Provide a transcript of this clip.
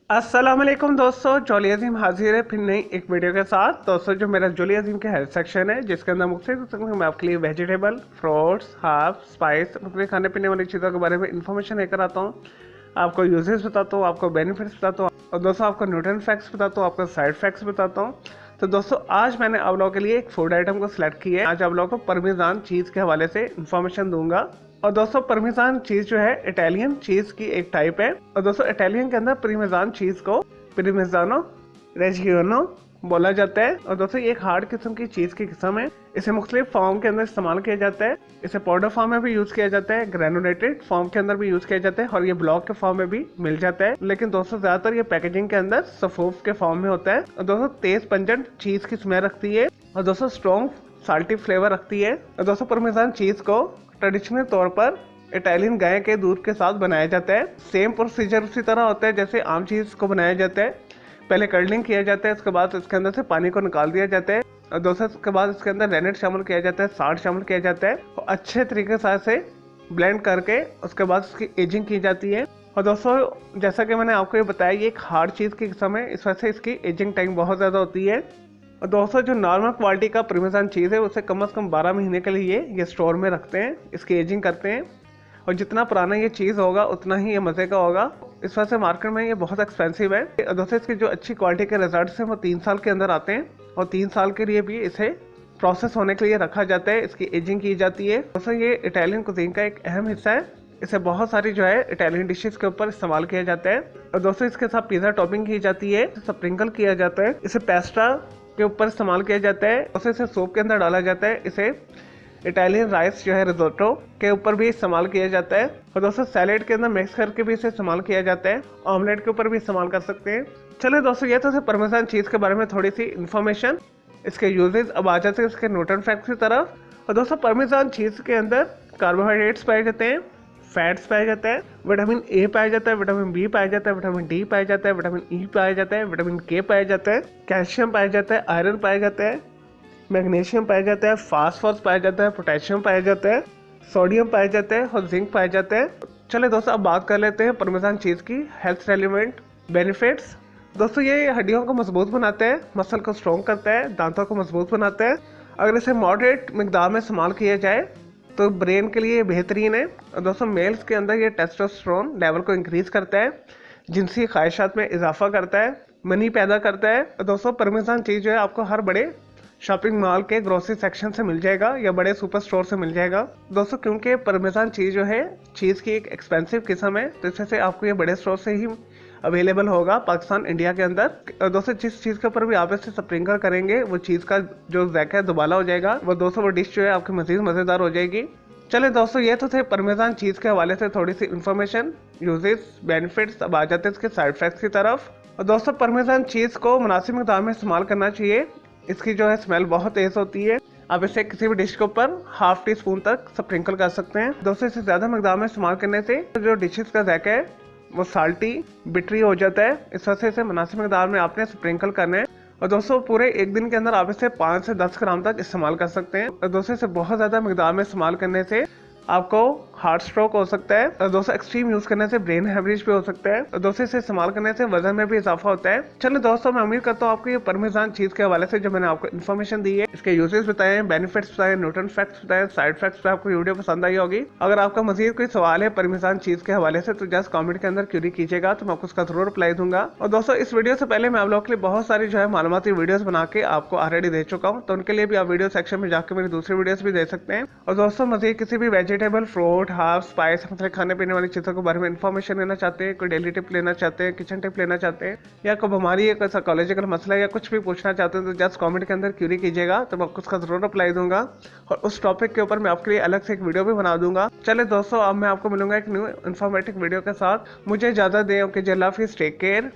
अस्सलाम वालेकुम दोस्तों, जॉली अजीम हाजिर है फिर नई एक वीडियो के साथ। दोस्तों जो मेरा जॉली अजीम के हेल्थ सेक्शन है जिसके अंदर मुख्तलिफ मैं आपके लिए वेजिटेबल, फ्रूट्स, हर्ब्स, स्पाइस, मुख्तलिफ खाने पीने वाली चीज़ों के बारे में इन्फॉर्मेशन लेकर आता हूँ। आपको यूजेस बताता हूँ, आपको बेनिफिट्स बताता हूँ और दोस्तों आपको न्यूट्रिएंट फैक्ट्स बताता हूँ, आपको साइड फैक्ट्स बताता हूँ। तो दोस्तों आज मैंने आप लोगों के लिए एक फूड आइटम को सिलेक्ट किया है। आज आप लोगों को परमेजान चीज़ के हवाले से इन्फॉर्मेशन दूंगा। और दोस्तों परमेजान चीज जो है इटालियन चीज की एक टाइप है। और दोस्तों इटालियन के अंदर परमेजान चीज को परमेजानो रेजियानो बोला जाता है। और दोस्तों ये एक हार्ड किस्म की चीज की किस्म है। इसे मुख्तलिफ फॉर्म के अंदर इस्तेमाल किया जाता है। इसे पाउडर फॉर्म में भी यूज किया जाता है, ग्रेनुलेटेड फॉर्म के अंदर भी यूज किया जाता है और ये ब्लॉक के फॉर्म में भी मिल जाता है। लेकिन दोस्तों ज्यादातर ये पैकेजिंग के अंदर सफूफ के फॉर्म में होता है। और दोस्तों तेज पंजेंट चीज की स्मेल रखती है और दोस्तों स्ट्रॉन्ग साल्टी फ्लेवर रखती है। और दोस्तों परमेजान चीज को ट्रेडिशनल तौर पर इटालियन गाय के दूध के साथ बनाया जाता है। सेम प्रोसीजर उसी तरह होता है जैसे आम चीज को बनाया जाता है। पहले कर्लिंग किया जाता है, उसके बाद इसके अंदर से पानी को निकाल दिया जाता है और दोस्तों उसके बाद इसके अंदर रेनेट शामिल किया जाता है, साल्ट शामिल किया जाता है और अच्छे तरीके से ब्लेंड करके उसके बाद उसकी एजिंग की जाती है। और दोस्तों जैसा कि मैंने आपको ये बताया ये एक हार्ड चीज़ की किस्म है, इस वजह से इसकी एजिंग टाइम बहुत ज़्यादा होती है। और दोस्तों जो नॉर्मल क्वालिटी का परमेजान चीज़ है उसे कम से कम 12 महीने के लिए ये स्टोर में रखते हैं, इसकी एजिंग करते हैं। और जितना पुराना ये चीज़ होगा उतना ही ये मज़े का होगा। इस वजह से मार्केट में ये बहुत एक्सपेंसिव है। दोस्तों इसकी जो अच्छी क्वालिटी के रिजल्ट्स हैं वो 3 साल के अंदर आते हैं और 3 साल के लिए भी इसे प्रोसेस होने के लिए रखा जाता है, इसकी एजिंग की जाती है। दोस्तों ये इटालियन कुजीन का एक अहम हिस्सा है। इसे बहुत सारी जो है इटालियन डिशेस के ऊपर इस्तेमाल किया जाता है। और दोस्तों इसके साथ पिज़्ज़ा टॉपिंग की जाती है, स्प्रिंकल किया जाता है, इसे पेस्टा के ऊपर इस्तेमाल किया जाता है। दोस्तों इसे सूप के अंदर डाला जाता है, इसे इटालियन राइस जो है रिजोटो के ऊपर भी इस्तेमाल किया जाता है। और दोस्तों सैलेड के अंदर मिक्स करके भी इसे इस्तेमाल किया जाता है, ऑमलेट के ऊपर भी इस्तेमाल कर सकते हैं। चलिए दोस्तों ये तो परमेजान चीज़ के बारे में थोड़ी सी इन्फॉर्मेशन, इसके यूजेस। अब आ जाते हैं इसके न्यूट्रिएंट फैक्ट्स की तरफ। और दोस्तों परमेजान चीज़ के अंदर कार्बोहाइड्रेट्स पाए जाते हैं, फैट्स पाया जाता है, विटामिन ए पाया जाता है, विटामिन बी पाया जाता है, विटामिन डी पाया जाता है, विटामिन ई पाया जाता है, विटामिन के पाया जाता है, कैल्शियम पाया जाता है, आयरन पाया जाता है, मैग्नीशियम पाया जाता है, फास्फोरस पाया जाता है, पोटेशियम पाया जाता है, सोडियम पाया जाता है और जिंक पाया जाता है। चलिए दोस्तों अब बात कर लेते हैं परमेजान चीज़ की हेल्थ रेलिवेंट बेनिफिट्स। दोस्तों ये हड्डियों को मजबूत बनाता है, मसल को स्ट्रॉन्ग करता है, दांतों को मजबूत बनाता है। अगर इसे मॉडरेट मिकदार में इस्तेमाल किया जाए तो ब्रेन के लिए बेहतरीन है। और दोस्तों मेल्स के अंदर ये टेस्टोस्टेरोन लेवल को इंक्रीज करता है, जिनसी ख्वाहिशात में इजाफा करता है, मनी पैदा करता है। दोस्तों परमेजान चीज़ जो है आपको हर बड़े शॉपिंग मॉल के ग्रोसरी सेक्शन से मिल जाएगा या बड़े सुपर स्टोर से मिल जाएगा। दोस्तों क्योंकि परमेजान चीज़ जो है चीज़ की एक एक्सपेंसिव किस्म है तो इससे आपको ये बड़े स्टोर से ही अवेलेबल होगा पाकिस्तान इंडिया के अंदर। दोस्तों जिस चीज़ के ऊपर भी आप इसे स्प्रिंकल करेंगे वो चीज़ का जो जायका है दुबाला हो जाएगा। वो दोस्तों वो डिश जो है आपकी मज़ीद मज़ेदार हो जाएगी। चले दोस्तों ये तो थे परमेजान चीज़ के हवाले से थोड़ी सी इन्फॉर्मेशन, यूजेस, बेनिफिट्स। अब आ जाते हैं इसके साइड इफेक्ट्स की तरफ। और दोस्तों परमेजान चीज़ को मुनासिब मिकदार में इस्तेमाल करना चाहिए। इसकी जो है स्मेल बहुत तेज होती है। आप इसे किसी भी डिश के ऊपर हाफ टी स्पून तक स्प्रिंकल कर सकते हैं। दोस्तों इसे ज़्यादा मिकदार में इस्तेमाल करने से जो डिशेस का जायका है वो साल्टी बिटरी हो जाता है। इस वजह से इसे मुनासिब मिकदार में आपने स्प्रिंकल करना है। और दोस्तों पूरे एक दिन के अंदर आप इसे 5 से 10 ग्राम तक इस्तेमाल कर सकते हैं। और दोस्तों इसे बहुत ज़्यादा मिकदार में इस्तेमाल करने से आपको हार्ट स्ट्रोक हो सकता है। और दोस्तों एक्सट्रीम यूज करने से ब्रेन हेमरेज भी हो सकता है। और दोस्तों इसे इस्तेमाल करने से वजन में भी इजाफा होता है। चलो दोस्तों मैं उम्मीद करता हूँ आपको ये परमेजान चीज़ के हवाले से जो मैंने आपको इन्फॉर्मेशन दी है, इसके यूजेस बताए, बेनिफिट्स बताए, न्यूट्रिएंट फैक्ट्स बताए, साइड फैक्ट्स पे आपको वीडियो पसंद आई होगी। अगर आपका मजीद कोई सवाल है परमेजान चीज़ के हवाले से तो जस्ट कॉमेंट के अंदर क्यूरी कीजिएगा, तो मैं आपको उसका जरूर रिप्लाई दूंगा। और दोस्तों इस वीडियो से पहले मैं आप लोगों के लिए बहुत सारी जो है मालूमाती वीडियोस बना के आपको ऑलरेडी दे चुका हूँ, तो उनके लिए भी आप वीडियो सेक्शन में जाकर मेरी दूसरी वीडियोस भी दे सकते हैं। और दोस्तों मजीद किसी भी वेजिटेबल, फ्रूट, हर्ब्स, स्पाइस, मतलब खाने पीने वाली चीज़ों के बारे में इन्फॉर्मेशन लेना चाहते हैं, कोई डेली टिप लेना चाहते हैं, किचन टिप लेना चाहते हैं, या कोई बीमारी है, कोई साइकोलॉजिकल मसला है या कुछ भी पूछना चाहते हैं तो जस्ट कमेंट के अंदर क्यूरी कीजिएगा, तो मैं आपको उसका जरूर रिप्लाई दूंगा। और उस टॉपिक के ऊपर मैं आपके लिए अलग से एक वीडियो भी बना दूंगा। चले दोस्तों अब मैं आपको मिलूंगा एक न्यू इन्फॉर्मेटिव वीडियो के साथ। मुझे इजाज़त दें। ओके, अल्लाह हाफिज़, टेक केयर।